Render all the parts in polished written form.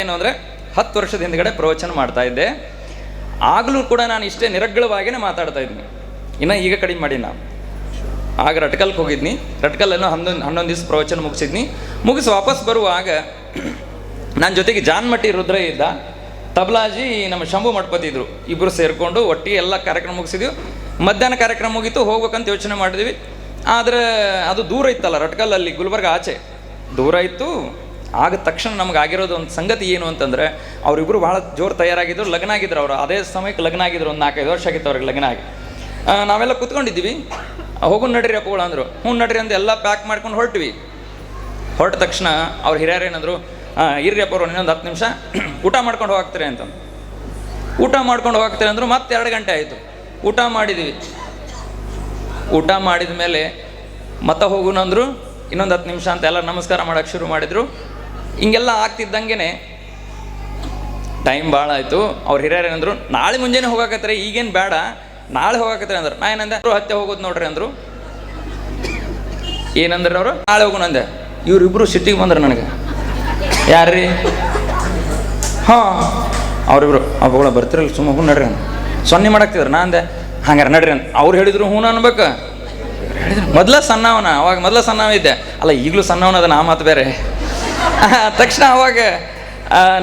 ಏನು ಅಂದರೆ 10 ವರ್ಷದ ಹಿಂದ್ಗಡೆ ಪ್ರವಚನ ಮಾಡ್ತಾ ಇದ್ದೆ. ಆಗಲೂ ಕೂಡ ನಾನು ಇಷ್ಟೇ ನಿರಗ್ಗಳವಾಗಿಯೇ ಮಾತಾಡ್ತಾ ಇದ್ದೀನಿ. ಇನ್ನು ಈಗ ಕಡಿಮೆ ಮಾಡಿ ನಾನು ಆಗ ರಟ್ಕಲ್ಗೆ ಹೋಗಿದ್ನಿ. ರಟ್ಕಲ್ಲನ್ನು 11 ದಿವಸ ಪ್ರವಚನ ಮುಗಿಸಿದ್ನಿ. ಮುಗಿಸಿ ವಾಪಸ್ ಬರುವಾಗ ನನ್ನ ಜೊತೆಗೆ ಜಾನ್ಮಟ್ಟಿ ರುದ್ರ ಇದ್ದ, ತಬಲಾಜಿ ನಮ್ಮ ಶಂಭು ಮಠಪತಿ ಇದ್ದರು. ಇಬ್ಬರು ಸೇರಿಕೊಂಡು ಒಟ್ಟಿಗೆ ಎಲ್ಲ ಕಾರ್ಯಕ್ರಮ ಮುಗಿಸಿದ್ವಿ. ಮಧ್ಯಾಹ್ನ ಕಾರ್ಯಕ್ರಮ ಮುಗೀತು, ಹೋಗ್ಬೇಕಂತ ಯೋಚನೆ ಮಾಡಿದ್ವಿ. ಆದರೆ ಅದು ದೂರ ಇತ್ತಲ್ಲ, ರಟ್ಕಲ್ಲಲ್ಲಿ ಗುಲ್ಬರ್ಗ ಆಚೆ ದೂರ ಇತ್ತು. ಆಗ ತಕ್ಷಣ ನಮ್ಗೆ ಆಗಿರೋದು ಒಂದು ಸಂಗತಿ ಏನು ಅಂತಂದರೆ, ಅವರಿಬ್ಬರು ಭಾಳ ಜೋರು ತಯಾರಾಗಿದ್ದರು. ಲಗ್ನ ಆಗಿದ್ರು ಅವರು, ಅದೇ ಸಮಯಕ್ಕೆ ಲಗ್ನ ಆಗಿದ್ರು. ಒಂದು 4-5 ವರ್ಷ ಆಗಿತ್ತು ಅವ್ರಿಗೆ ಲಗ್ನ ಆಗಿ. ನಾವೆಲ್ಲ ಕೂತ್ಕೊಂಡಿದ್ದೀವಿ. ಹೋಗು ನಡ್ರಿ ಅಪ್ಪಗಳು ಅಂದರು. ಹ್ಞೂ ನಡ್ರಿ ಅಂತ ಎಲ್ಲ ಪ್ಯಾಕ್ ಮಾಡ್ಕೊಂಡು ಹೊರಟ್ವಿ. ಹೊರಟ ತಕ್ಷಣ ಅವ್ರು ಹಿರಿಯರು ಏನಂದರು, ಇರ್ರಿ ಅಪ್ಪ ಅವರು ಇನ್ನೊಂದು 10 ನಿಮಿಷ ಊಟ ಮಾಡ್ಕೊಂಡು ಹೋಗ್ತಾರೆ ಅಂತ. ಊಟ ಮಾಡ್ಕೊಂಡು ಹೋಗ್ತಾರೆ ಅಂದರು. ಮತ್ತೆ 2 ಗಂಟೆ ಆಯಿತು. ಊಟ ಮಾಡಿದ್ವಿ. ಊಟ ಮಾಡಿದ ಮೇಲೆ ಮತ್ತೆ ಹೋಗುನಂದ್ರು. ಇನ್ನೊಂದು 10 ನಿಮಿಷ ಅಂತ ಎಲ್ಲ ನಮಸ್ಕಾರ ಮಾಡೋಕ್ಕೆ ಶುರು ಮಾಡಿದರು. ಹಿಂಗೆಲ್ಲ ಆಗ್ತಿದ್ದಂಗೆ ಟೈಮ್ ಭಾಳ ಆಯಿತು. ಅವ್ರು ಹಿರಿಯರು ಏನಂದರು, ನಾಳೆ ಮುಂಜಾನೆ ಹೋಗಾಕತ್ತಾರೆ, ಈಗೇನು ಬೇಡ, ನಾಳೆ ಹೋಗಾಕತ್ತಾರೆ ಅಂದರು. ನಾ ಏನಂದೆ, ಹತ್ತೆ ಹೋಗೋದು ನೋಡ್ರಿ ಅಂದರು. ಏನಂದ್ರೆ ಅವರು, ನಾಳೆ ಹೋಗೋಣಂದೆ. ಇವರಿಬ್ಬರು ಸಿಟ್ಟಿಗೆ ಬಂದರು ನನಗೆ. ಯಾರ್ರೀ? ಹಾಂ, ಅವರಿಬ್ರು ಅವುಗಳ ಬರ್ತಿರಲ್ಲ, ಸುಮ್ಮ ಹ್ಞೂ ನಡ್ರಿ ಅಂತ ಸೊನ್ನೆ ಮಾಡಾಕ್ತಿದ್ರು. ನಾ ಅಂದೆ, ಹಂಗಾರೆ ನಡ್ರಿ ಅಂತ. ಅವ್ರು ಹೇಳಿದ್ರು ಹ್ಞೂ ಅನ್ಬೇಕು. ಹೇಳಿದ್ರು ಮೊದಲ ಸಣ್ಣವನ, ಅವಾಗ ಮೊದಲ ಸಣ್ಣವ ಇದ್ದೆ ಅಲ್ಲ, ಈಗಲೂ ಸಣ್ಣವನದ, ನಾ ಮಾತು ಬೇರೆ. ತಕ್ಷಣ ಅವಾಗ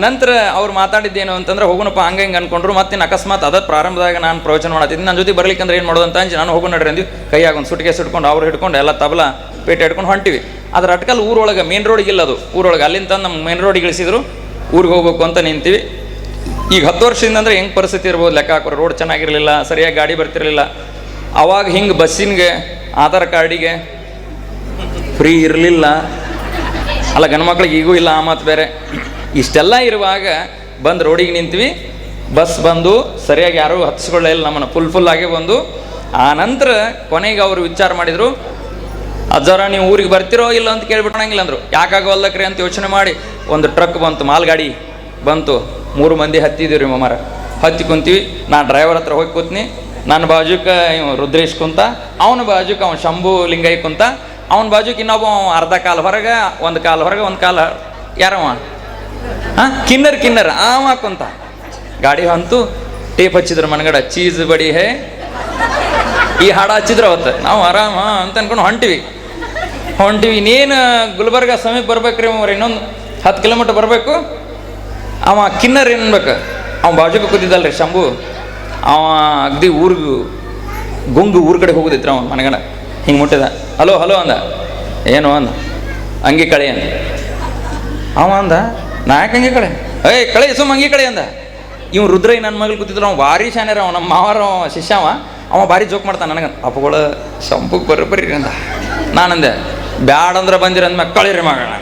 ನಂತರ ಅವ್ರು ಮಾತಾಡಿದ್ದೇನು ಅಂತಂದ್ರೆ, ಹೋಗೋಣಪ್ಪ ಹಂಗೆ ಹಿಂಗೆ ಅಂದ್ಕೊಂಡ್ರು. ಮತ್ತಿನ್ನು ಅಕಸ್ಮಾತ್ ಅದ ಪ್ರಾರಂಭದಾಗ ನಾನು ಪ್ರವಚನ ಮಾಡ್ತಿದ್ದೀನಿ, ನನ್ನ ಜೊತೆ ಬರ್ಲಿಕ್ಕಂದ್ರೆ ಏನು ಮಾಡೋದು ಅಂತ ಅಂಜಿ ನಾನು ಹೋಗೋ ನಡ್ರಿ ಅಂದ್ವಿ. ಕೈಯಾಗ ಒಂದು ಸುಟ್ಕೇಸ್ ಹಿಡ್ಕೊಂಡು ಅವ್ರು ಹಿಡ್ಕೊಂಡು ಎಲ್ಲ ತಬಲ ಪೇಟೆ ಹಿಡ್ಕೊಂಡು ಹೊಂಟಿವಿ. ಅದ್ರ ಅಟ್ಕಲ್ ಊರೊಳಗೆ ಮೇನ್ ರೋಡಿಗೆ ಇಲ್ಲ, ಅದು ಊರೊಳಗೆ. ಅಲ್ಲಿಂದ ನಮ್ಮ ಮೇನ್ ರೋಡಿಗೆ ಇಳಿಸಿದ್ರು. ಊರಿಗೆ ಹೋಗ್ಬೇಕು ಅಂತ ನಿಂತೀವಿ. ಈಗ 10 ವರ್ಷದಿಂದ ಅಂದರೆ ಹೆಂಗೆ ಪರಿಸ್ಥಿತಿ ಇರ್ಬೋದು ಲೆಕ್ಕ ಹಾಕೋರು. ರೋಡ್ ಚೆನ್ನಾಗಿರಲಿಲ್ಲ, ಸರಿಯಾಗಿ ಗಾಡಿ ಬರ್ತಿರಲಿಲ್ಲ. ಅವಾಗ ಹಿಂಗೆ ಬಸ್ಸಿನ್ಗೆ ಆಧಾರ್ ಕಾರ್ಡಿಗೆ ಫ್ರೀ ಇರಲಿಲ್ಲ ಅಲ್ಲ, ಗಂಡು ಮಕ್ಳಿಗೆ ಈಗೂ ಇಲ್ಲ, ಆ ಮಾತು ಬೇರೆ. ಇಷ್ಟೆಲ್ಲ ಇರುವಾಗ ಬಂದು ರೋಡಿಗೆ ನಿಂತೀವಿ. ಬಸ್ ಬಂದು ಸರಿಯಾಗಿ ಯಾರೂ ಹತ್ತಿಸ್ಕೊಳ್ಳೇ ಇಲ್ಲ ನಮ್ಮನ್ನು, ಫುಲ್ ಆಗಿ ಬಂದು. ಆ ನಂತರ ಕೊನೆಗೆ ಅವರು ವಿಚಾರ ಮಾಡಿದರು, ಅಜ್ಜಾರ ನೀವು ಊರಿಗೆ ಬರ್ತಿರೋ ಇಲ್ಲ ಅಂತ ಕೇಳ್ಬಿಟ್ಟಣಂಗಿಲ್ಲ ಅಂದರು. ಯಾಕಾಗವಲ್ಲಕ್ರಿ ಅಂತ ಯೋಚನೆ ಮಾಡಿ ಒಂದು ಟ್ರಕ್ ಬಂತು, ಮಾಲ್ಗಾಡಿ ಬಂತು. 3 ಮಂದಿ ಹತ್ತಿದ್ದೀವಿ ರೀ ಮಮ್ಮಾರ. ಹತ್ತಿ ಕುಂತೀವಿ. ನಾನು ಡ್ರೈವರ್ ಹತ್ರ ಹೋಗಿ ಕೂತ್ನಿ. ನನ್ನ ಬಾಜುಕ ಇವ ರುದ್ರೇಶ್ ಕುಂತ, ಅವನ ಬಾಜುಕ ಅವ್ನು ಶಂಭು ಲಿಂಗಯ್ಯ ಕುಂತ, ಅವನ ಬಾಜುಕ್ ಇನ್ನೊಬ್ಬ ಅರ್ಧ ಕಾಲು ಹೊರಗೆ, ಒಂದು ಕಾಲು ಹೊರಗೆ, ಒಂದು ಕಾಲು ಯಾರವ ಕಿನ್ನರ್ ಆವ ಕುಂತ. ಗಾಡಿ ಅಂತೂ ಟೇಪ್ ಹಚ್ಚಿದ್ರು ಮನಗಡ, ಚೀಸ್ ಬಡಿ ಹೇ, ಈ ಹಾಡು ಹಚ್ಚಿದ್ರು. ಅವತ್ತು ನಾವು ಆರಾಮ ಅಂತ ಅನ್ಕೊಂಡು ಹೊಂಟಿವಿ. ಇನ್ನೇನು ಗುಲ್ಬರ್ಗ ಸಮೀಪ ಬರ್ಬೇಕ್ರಿ ಅವ್ರು, ಇನ್ನೊಂದು 10 ಕಿಲೋಮೀಟ್ರ್ ಬರಬೇಕು. ಅವ ಕಿನ್ನರ್ ಏನ್ಬೇಕು, ಅವ ಬಾಜುಕ ಕೂತಿದ್ದಲ್ರಿ ಶಂಭು, ಅವ ಅಗ್ದಿ ಗುಂಗು ಊರ ಕಡೆ ಹೋಗೋದಿತ್ರ ಅವನು ಮನೆಗಣ. ಹಿಂಗೆ ಮುಟ್ಟಿದ, ಹಲೋ ಅಂದ. ಏನು ಅಂದ, ಅಂಗಿ ಕಳೆ ಅಂದ. ಅವ ಅಂದ, ನಾ ಯಾಕೆ ಅಂಗಿ ಕಳೆ, ಕಳೆ ಸುಮ್ಮ ಅಂಗಿ ಕಳೆ ಅಂದ. ಇವ್ ರುದ್ರಯ್ಯ ನನ್ನ ಮಗಳು ಕೂತಿದ್ರು. ಅವ ಭಾರಿ ಶಾನ್ಯಾರ, ಅವ ನಮ್ಮ ಮಾವಾರ ಶಿಷ್ಯ. ಅವ ಭಾರಿ ಜೋಕ್ ಮಾಡ್ತಾನೆ ನನಗೆ. ಅಪ್ಪಗಳು ಶಂಪುಗೆ ಬರ್ರಿ ಅಂದ. ನಾನಂದೆ, ಬ್ಯಾಡಂದ್ರೆ ಬಂದಿರಂದ್ಮ್ಯಾಗ ಕಳೀರಿ ಮಗಳ.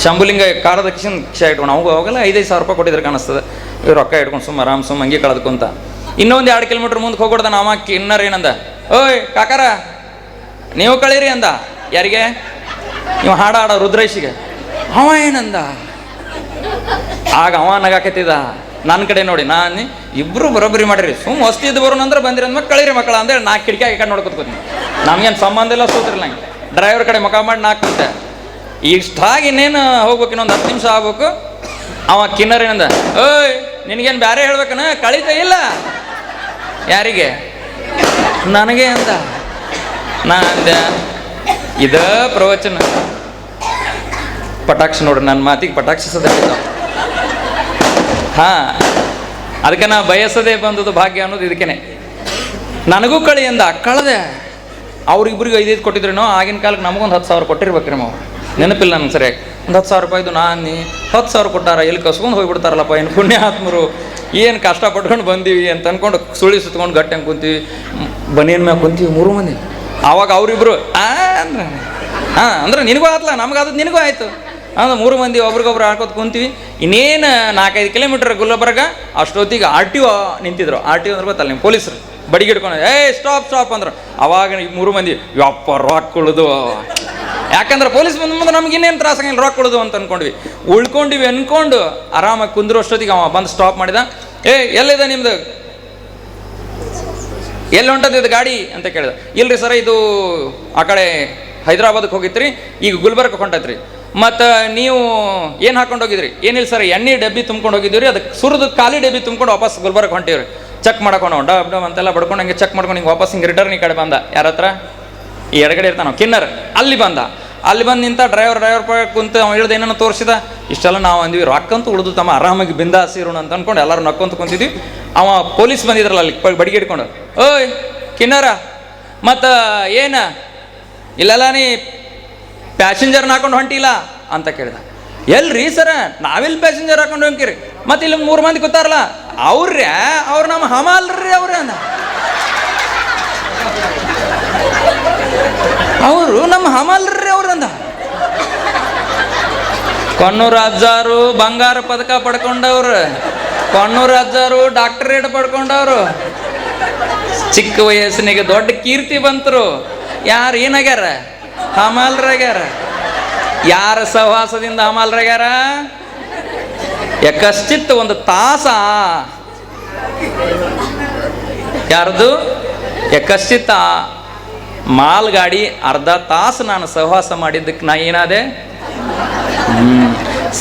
ಶಂಭುಲಿಂಗ ಕಾರದ ಕಿಶನ್ ಇಟ್ಕೊಂಡು ಅವಾಗೆಲ್ಲ 5-5 ಸಾವಿರ ರೂಪಾಯಿ ಕೊಟ್ಟಿದ್ರೆ ಕಾಣಿಸ್ತದೆ. ಇವ್ರು ರೊಕ್ಕ ಇಟ್ಕೊಂಡು ಸುಮ್ಮ ಅಂಗಿ ಕಳೆದ್ಕೊಂತ ಇನ್ನೊಂದು 2 ಕಿಲೋಮೀಟ್ರ್ ಮುಂದೆ ಹೋಗ್ಬಿಡ್ದ. ಅವ ಕಿನ್ನರ್ ಏನಂದ, ಓಯ್ ಕಾಕಾರ ನೀವು ಕಳೀರಿ ಅಂದ. ಯಾರಿಗೆ? ನೀವು ಹಾಡ ರುದ್ರೇಶಿಗೆ. ಅವ ಏನಂದ, ಆಗ ಅವ ನಗಾಕತ್ತಿದ ನನ್ನ ಕಡೆ ನೋಡಿ. ನಾನು ಇಬ್ಬರು ಬರೋಬ್ಬರಿ ಮಾಡಿರಿ, ಸುಮ್ಮ ಹೊಸ್ತಿದ್ದು ಬರೋಣಂದ್ರೆ ಬಂದಿರಂದ್ಮೇಲೆ ಕಳೀರಿ ಮಕ್ಕಳ ಅಂತೇಳಿ 4 ಕಿಟಕಿ ಈ ಕಡೆ ನೋಡ್ಕೊತ್ಕೋತೀನಿ. ನಮ್ಗೇನು ಸಂಬಂಧ ಇಲ್ಲ, ಸೋತಿರಲ್ಲ. ನಂಗೆ ಡ್ರೈವರ್ ಕಡೆ ಮುಖ ಮಾಡಿ 4 ಕುಂತೆ. ಇಷ್ಟಾಗಿ ಇನ್ನೇನು ಹೋಗ್ಬೇಕು, ಇನ್ನೊಂದು 10 ನಿಮಿಷ ಆಗ್ಬೇಕು. ಅವ ಕಿನ್ನರ್ ಏನಂದ, ಓಯ್ ನಿನಗೇನು ಬೇರೆ ಹೇಳ್ಬೇಕನ, ಕಳೀತ ಇಲ್ಲ. ಯಾರಿಗೆ? ನನಗೆ ಅಂದ. ನಾ ಅಂದೆ, ಇದ ಪ್ರವಚನ ಪಟಾಕ್ಷ ನೋಡ್ರಿ, ನನ್ನ ಮಾತಿಗೆ ಪಟಾಕ್ಷಿಸೋದೇ. ಹಾಂ, ಅದಕ್ಕೆ ನಾ ಬಯಸದೇ ಬಂದದ್ದು ಭಾಗ್ಯ ಅನ್ನೋದು ಇದಕ್ಕೇನೆ. ನನಗೂ ಕಳಿ ಅಂದ. ಕಳೆದೆ. ಅವ್ರಿಬ್ಬರಿಗೆ 5-5 ಕೊಟ್ಟಿದ್ರೇನೋ. ಆಗಿನ ಕಾಲಕ್ಕೆ ನಮಗೊಂದು 10,000 ಕೊಟ್ಟಿರ್ಬೇಕ್ರಿ ನಾವು, ನೆನಪಿಲ್ಲ ನನಗೆ ಸರಿಯಾಗಿ. ಒಂದು 10,000 ರೂಪಾಯಿದು ನಾನು 10,000 ಕೊಟ್ಟಾರ, ಎಲ್ಲಿ ಕಸ್ಕೊಂಡು ಹೋಗಿಬಿಡ್ತಾರಲ್ಲಪ್ಪ, ಏನು ಪುಣ್ಯಾತ್ಮರು, ಏನು ಕಷ್ಟಪಟ್ಕೊಂಡು ಬಂದೀವಿ ಅಂತ ಅಂದ್ಕೊಂಡು ಸುಳಿ ಸುತ್ಕೊಂಡು ಗಟ್ಟಿ ಹಂಗೆ ಕುಂತೀವಿ. ಬನಿಯನ್ ಮ್ಯಾಗ ಕುಂತೀವಿ 3 ಮಂದಿ. ಆವಾಗ ಅವರಿಬ್ಬರು ಅಂದ್ರೆ ಅಂದ್ರೆ ನಿನಗೂ ಆತಲ್ಲ, ನಮಗಾದದ್ದು ನಿನಗೂ ಆಯಿತು ಅಂದ್ರೆ 3 ಮಂದಿ ಒಬ್ರಿಗೊಬ್ರು ಆಡ್ಕೊತ ಕುಂತೀವಿ. ಇನ್ನೇನು 4-5 ಕಿಲೋಮೀಟ್ರ್ ಗುಲ್ಬರ್ಗ. ಅಷ್ಟೊತ್ತಿಗೆ RTO ನಿಂತಿದ್ರು. RTO ಅಂದ್ರೆ ಗೊತ್ತಲ್ಲ ನಿಮ್ಮ ಪೊಲೀಸರು, ಬಡಿಗೆ ಹಿಡ್ಕೊಂಡು ಸ್ಟಾಪ್ ಅಂದ್ರು. ಅವಾಗ 3 ಮಂದಿ ಯಪ್ಪ ರೊಕ್ಕ ಉಳಿದು, ಯಾಕಂದ್ರೆ ಪೊಲೀಸ್ ಮುಂದೆ ನಮ್ಗೆ ಇನ್ನೇನು ತ್ರಾಸಂಗಿಲ್ಲ, ರೊಕ್ಕ ಉಳಿದು ಅಂತ ಉಳ್ಕೊಂಡಿವಿ ಅನ್ಕೊಂಡು ಆರಾಮಾಗಿ ಕುಂದ್ರು. ಅಷ್ಟೊತ್ತಿಗೆ ಅವ ಬಂದು ಸ್ಟಾಪ್ ಮಾಡಿದ. ಎಲ್ಲಿದೆ ನಿಮ್ದು, ಎಲ್ಲಿ ಹೊಂಟದಿದ್ದು ಗಾಡಿ ಅಂತ ಕೇಳಿದ. ಇಲ್ರಿ ಸರ, ಇದು ಆ ಕಡೆ ಹೈದರಾಬಾದಕ್ಕೆ ಹೋಗಿತ್ರಿ, ಈಗ ಗುಲ್ಬರ್ಗಕ್ಕೆ ಹೊಂಟೈತ್ರಿ. ಮತ್ತು ನೀವು ಏನು ಹಾಕೊಂಡು ಹೋಗಿದ್ರಿ? ಏನಿಲ್ಲ ಸರ್, ಎಣ್ಣೆ ಡಬ್ಬಿ ತುಂಬ್ಕೊಂಡು ಹೋಗಿದ್ದೀವಿ ರೀ, ಅದಕ್ಕೆ ಸುರಿದು ಖಾಲಿ ಡಬ್ಬಿ ತುಂಬ್ಕೊಂಡು ವಾಪಸ್ ಗುಲ್ಬರ್ಗ ಹೊಂಟೀವಿ ರೀ. ಚೆಕ್ ಮಾಡ್ಕೊಂಡು ಡಬ್ ಡಬ್ ಅಂತೆಲ್ಲ ಬಡ್ಕೊಂಡು ಹಂಗೆ ಚೆಕ್ ಮಾಡ್ಕೊಂಡು ಹಿಂಗೆ ವಾಪಸ್ ಹಿಂಗೆ ರಿಟರ್ನ್ ಈ ಕಡೆ ಬಂದ. ಯಾರ ಹತ್ರ? ಈ ಎಡಗಡೆ ಇರ್ತಾನ ಕಿನ್ನರ್. ಅಲ್ಲಿ ಬಂದ ನಿಂತ ಡ್ರೈವರ್ ಕುಂತ ಅವ್ನು ಹೇಳ್ದು ಏನೋ ತೋರಿಸಿದ. ಇಷ್ಟೆಲ್ಲ ನಾವು ಅಂದ್ವಿ ರೊಕ್ಕಂತೂ ಉಳಿದು ತಮ್ಮ ಆರಾಮಾಗಿ ಬಿಂದಾಸಿರೋಣ ಅಂತ ಅಂದ್ಕೊಂಡು ಎಲ್ಲರೂ ನಕ್ಕೊಂತ ಕುಂತಿದ್ವಿ. ಅವ ಪೊಲೀಸ್ ಬಂದಿದ್ರಲ್ಲ ಅಲ್ಲಿ ಬಡಿಗೆ ಹಿಡ್ಕೊಂಡು, ಓಯ್ ಕಿನ್ನರ ಮತ್ತು ಏನ ಇಲ್ಲೆಲ್ಲ ನೀ ಪ್ಯಾಸೆಂಜರ್ನ ಹಾಕೊಂಡು ಹೊಂಟಿಲ್ಲ ಅಂತ ಕೇಳಿದ. ಎಲ್ರಿ ಸರ, ನಾವೆಲ್ಲಿ ಪ್ಯಾಸೆಂಜರ್ ಹಾಕೊಂಡು ಹೊಂಕಿರಿ? ಮತ್ತು ಇಲ್ಲಿ 3 ಮಂದಿ ಕೂತಾರಲ್ಲ ಅವ್ರು ನಮ್ಮ ಹಮಾಲ್ರಿ ಅವರು ನಮ್ಮ ಹಮಾಲ್ರಿ ಅವ್ರಂದ. ಕೊಣ್ಣೂರು ಅಜ್ಜಾರು ಬಂಗಾರ ಪದಕ ಪಡ್ಕೊಂಡವ್ರು, ಕೊಣ್ಣೂರು ಅಜ್ಜಾರು ಡಾಕ್ಟರೇಟ್ ಪಡ್ಕೊಂಡವ್ರು, ಚಿಕ್ಕ ವಯಸ್ಸಿನಿಗೆ ದೊಡ್ಡ ಕೀರ್ತಿ ಬಂತರು. ಯಾರು ಏನಾಗ್ಯಾರ? ಹಮಾಲ್ರಾಗ್ಯಾರ. ಯಾರ ಸಹವಾಸದಿಂದ ಹಮಾಲ್ರಾಗ್ಯಾರ? ಯಾಕಷ್ಟಿತ್ತು ಒಂದು ತಾಸ ಯಾರ್ದು? ಯಾಕಷ್ಟಿತ್ತ ಮಾಲ್ ಗಾಡಿ ಅರ್ಧ ತಾಸು ನಾನು ಸಹವಾಸ ಮಾಡಿದ್ದಕ್ಕೆ ನಾ ಏನಾದೆ?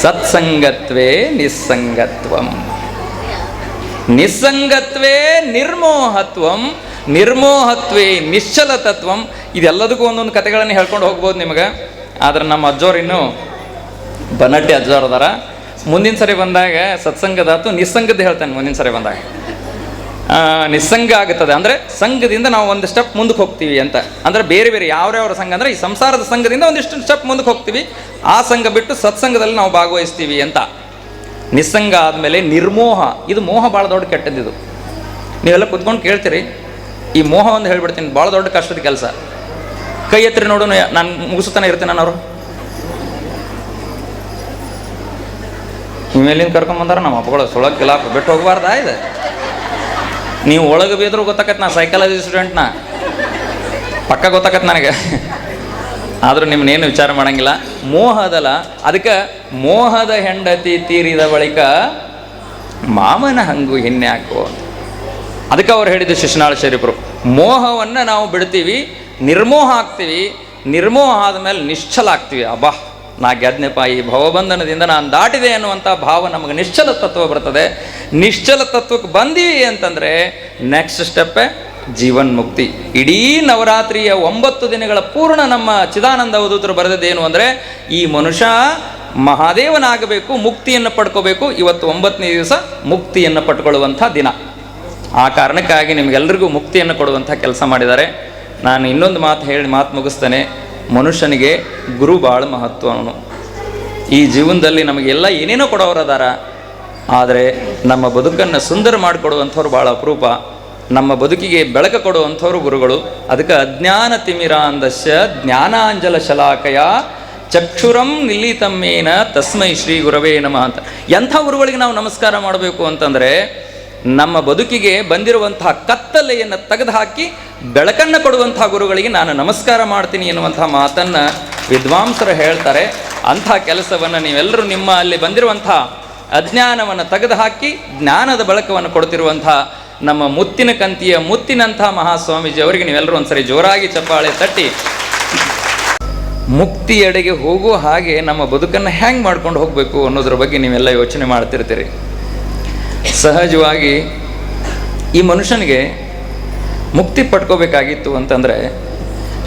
ಸತ್ಸಂಗತ್ವೇ ನಿಸ್ಸಂಗತ್ವಂ, ನಿಸ್ಸಂಗತ್ವೇ ನಿರ್ಮೋಹತ್ವಂ, ನಿರ್ಮೋಹತ್ವೇ ನಿಶ್ಚಲ ತತ್ವಂ. ಇದೆಲ್ಲದಕ್ಕೂ ಒಂದೊಂದು ಕಥೆಗಳನ್ನು ಹೇಳ್ಕೊಂಡು ಹೋಗ್ಬೋದು ನಿಮಗೆ. ಆದ್ರೆ ನಮ್ಮ ಅಜ್ಜೋರು ಇನ್ನೂ ಬನಡ್ಡಿ ಅಜ್ಜೋರು ಅದಾರ. ಮುಂದಿನ ಸರಿ ಬಂದಾಗ ಸತ್ಸಂಗದಾತು ನಿಸ್ಸಂಗದ ಹೇಳ್ತಾನೆ. ಮುಂದಿನ ಸರಿ ಬಂದಾಗ ನಿಸ್ಸಂಗ ಆಗುತ್ತದೆ ಅಂದರೆ ಸಂಘದಿಂದ ನಾವು ಒಂದು ಸ್ಟೆಪ್ ಮುಂದಕ್ಕೆ ಹೋಗ್ತೀವಿ ಅಂತ. ಅಂದರೆ ಬೇರೆ ಬೇರೆ ಯಾವ್ಯಾವ ಸಂಘ ಅಂದರೆ ಈ ಸಂಸಾರದ ಸಂಘದಿಂದ ಒಂದಿಷ್ಟು ಸ್ಟೆಪ್ ಮುಂದಕ್ಕೆ ಹೋಗ್ತೀವಿ, ಆ ಸಂಘ ಬಿಟ್ಟು ಸತ್ಸಂಗದಲ್ಲಿ ನಾವು ಭಾಗವಹಿಸ್ತೀವಿ ಅಂತ. ನಿಸ್ಸಂಗ ಆದಮೇಲೆ ನಿರ್ಮೋಹ. ಇದು ಮೋಹ ಭಾಳ ದೊಡ್ಡ ಕೆಟ್ಟದ್ದಿದು. ನೀವೆಲ್ಲ ಕುತ್ಕೊಂಡು ಕೇಳ್ತೀರಿ. ಈ ಮೋಹ ಒಂದು ಹೇಳ್ಬಿಡ್ತೀನಿ, ಭಾಳ ದೊಡ್ಡ ಕಷ್ಟದ ಕೆಲಸ. ಕೈ ಎತ್ತರಿ ನೋಡು, ನಾನು ಮುಗಿಸ್ತಾನೆ ಇರ್ತೀನಿ ನಾನು. ಅವರು ಮೇಲಿಂದ ಕರ್ಕೊಂಬಂದಾರ ನಮ್ಮ ಅಪ್ಪಗಳು ಸೊಳಗೆ ಗಿಲಾಪ ಬಿಟ್ಟು ಹೋಗ್ಬಾರ್ದಾ? ಇದೆ ನೀವು ಒಳಗೆ ಬೇದ್ರು ಗೊತ್ತಾಕತ್. ನಾ ಸೈಕಾಲಜಿ ಸ್ಟೂಡೆಂಟ್ನ, ಪಕ್ಕ ಗೊತ್ತಾಕತ್ ನನಗೆ. ಆದರೂ ನಿಮ್ಮನ್ನೇನು ವಿಚಾರ ಮಾಡಂಗಿಲ್ಲ. ಮೋಹದಲ್ಲ, ಅದಕ್ಕೆ ಮೋಹದ ಹೆಂಡತಿ ತೀರಿದ ಬಳಿಕ ಮಾಮನ ಹಂಗು ಹೆಣ್ಣೆ ಹಾಕುವ. ಅದಕ್ಕೆ ಅವ್ರು ಹೇಳಿದ್ದು ಶಿಶುನಾಳ ಶರೀಫರು, ಮೋಹವನ್ನು ನಾವು ಬಿಡ್ತೀವಿ, ನಿರ್ಮೋಹ ಆಗ್ತೀವಿ. ನಿರ್ಮೋಹ ಆದಮೇಲೆ ನಿಶ್ಚಲ ಆಗ್ತೀವಿ. ಅಬ್ಬಾ ನಾ ಗೆದ್ನೆಪ್ಪ, ಈ ಭವಬಂಧನದಿಂದ ನಾನು ದಾಟಿದೆ ಅನ್ನುವಂಥ ಭಾವ ನಮಗೆ ನಿಶ್ಚಲ ತತ್ವ ಬರ್ತದೆ. ನಿಶ್ಚಲ ತತ್ವಕ್ಕೆ ಬಂದೀವಿ ಅಂತಂದರೆ ನೆಕ್ಸ್ಟ್ ಸ್ಟೆಪ್ಪೇ ಜೀವನ್ ಮುಕ್ತಿ. ಇಡೀ ನವರಾತ್ರಿಯ 9 ದಿನಗಳ ಪೂರ್ಣ ನಮ್ಮ ಚಿದಾನಂದ ಅವಧೂತರು ಬರೆದದ್ದೇನು ಅಂದರೆ, ಈ ಮನುಷ್ಯ ಮಹಾದೇವನಾಗಬೇಕು, ಮುಕ್ತಿಯನ್ನು ಪಡ್ಕೋಬೇಕು. ಇವತ್ತು 9ನೇ ದಿವಸ ಮುಕ್ತಿಯನ್ನು ಪಡ್ಕೊಳ್ಳುವಂಥ ದಿನ. ಆ ಕಾರಣಕ್ಕಾಗಿ ನಿಮಗೆಲ್ಲರಿಗೂ ಮುಕ್ತಿಯನ್ನು ಕೊಡುವಂಥ ಕೆಲಸ ಮಾಡಿದ್ದಾರೆ. ನಾನು ಇನ್ನೊಂದು ಮಾತು ಹೇಳಿ ಮಾತು ಮುಗಿಸ್ತೇನೆ. ಮನುಷ್ಯನಿಗೆ ಗುರು ಭಾಳ ಮಹತ್ವನು. ಈ ಜೀವನದಲ್ಲಿ ನಮಗೆಲ್ಲ ಏನೇನೋ ಕೊಡೋರದಾರ, ಆದರೆ ನಮ್ಮ ಬದುಕನ್ನು ಸುಂದರ ಮಾಡಿಕೊಡುವಂಥವ್ರು ಭಾಳ ಅಪರೂಪ. ನಮ್ಮ ಬದುಕಿಗೆ ಬೆಳಕು ಕೊಡುವಂಥವ್ರು ಗುರುಗಳು. ಅದಕ್ಕೆ ಅಜ್ಞಾನ ತಿಮಿರಾಂಧಸ್ಯ ಜ್ಞಾನಾಂಜಲ ಶಲಾಕಯ ಚಕ್ಷುರಂ ನಿಲ್ಲಿತಮ್ಮೇನ ತಸ್ಮೈ ಶ್ರೀ ಗುರವೇ ನಮಃ ಅಂತ. ಎಂಥ ಗುರುಗಳಿಗೆ ನಾವು ನಮಸ್ಕಾರ ಮಾಡಬೇಕು ಅಂತಂದರೆ, ನಮ್ಮ ಬದುಕಿಗೆ ಬಂದಿರುವಂತಹ ಕತ್ತಲೆಯನ್ನು ತೆಗೆದುಹಾಕಿ ಬೆಳಕನ್ನು ಕೊಡುವಂಥ ಗುರುಗಳಿಗೆ ನಾನು ನಮಸ್ಕಾರ ಮಾಡ್ತೀನಿ ಎನ್ನುವಂಥ ಮಾತನ್ನು ವಿದ್ವಾಂಸರು ಹೇಳ್ತಾರೆ. ಅಂಥ ಕೆಲಸವನ್ನು ನೀವೆಲ್ಲರೂ ನಿಮ್ಮ ಅಲ್ಲಿ ಬಂದಿರುವಂಥ ಅಜ್ಞಾನವನ್ನು ತೆಗೆದುಹಾಕಿ ಜ್ಞಾನದ ಬೆಳಕವನ್ನು ಕೊಡ್ತಿರುವಂಥ ನಮ್ಮ ಮುತ್ತಿನ ಕಂತಿಯ ಮುತ್ತಿನಂಥ ಮಹಾಸ್ವಾಮೀಜಿ ಅವರಿಗೆ ನೀವೆಲ್ಲರೂ ಒಂದ್ಸರಿ ಜೋರಾಗಿ ಚಪ್ಪಾಳೆ ತಟ್ಟಿ ಮುಕ್ತಿಯೆಡೆಗೆ ಹೋಗುವ ಹಾಗೆ ನಮ್ಮ ಬದುಕನ್ನು ಹ್ಯಾಂಗೆ ಮಾಡ್ಕೊಂಡು ಹೋಗಬೇಕು ಅನ್ನೋದ್ರ ಬಗ್ಗೆ ನೀವೆಲ್ಲ ಯೋಚನೆ ಮಾಡ್ತಿರ್ತೀರಿ. ಸಹಜವಾಗಿ ಈ ಮನುಷ್ಯನಿಗೆ ಮುಕ್ತಿ ಪಡ್ಕೋಬೇಕಾಗಿತ್ತು ಅಂತಂದರೆ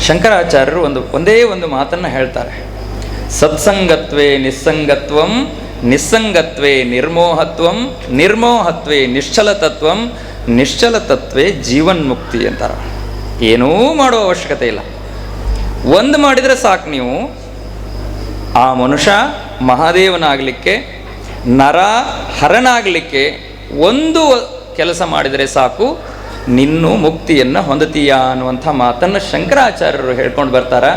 ಶಂಕರಾಚಾರ್ಯರು ಒಂದೇ ಒಂದು ಮಾತನ್ನು ಹೇಳ್ತಾರೆ. ಸತ್ಸಂಗತ್ವೇ ನಿಸ್ಸಂಗತ್ವಂ, ನಿಸ್ಸಂಗತ್ವೇ ನಿರ್ಮೋಹತ್ವಂ, ನಿರ್ಮೋಹತ್ವೇ ನಿಶ್ಚಲತತ್ವಂ, ನಿಶ್ಚಲತತ್ವೇ ಜೀವನ್ಮುಕ್ತಿ ಅಂತಾರೆ. ಏನೂ ಮಾಡೋ ಅವಶ್ಯಕತೆ ಇಲ್ಲ. ಒಂದು ಮಾಡಿದರೆ ಸಾಕು, ನೀವು ಆ ಮನುಷ್ಯ ಮಹಾದೇವನಾಗಲಿಕ್ಕೆ, ನರ ಹರನಾಗಲಿಕ್ಕೆ ಒಂದು ಕೆಲಸ ಮಾಡಿದರೆ ಸಾಕು, ನಿನ್ನೂ ಮುಕ್ತಿಯನ್ನು ಹೊಂದತೀಯ ಅನ್ನುವಂಥ ಮಾತನ್ನು ಶಂಕರಾಚಾರ್ಯರು ಹೇಳ್ಕೊಂಡು ಬರ್ತಾರೆ.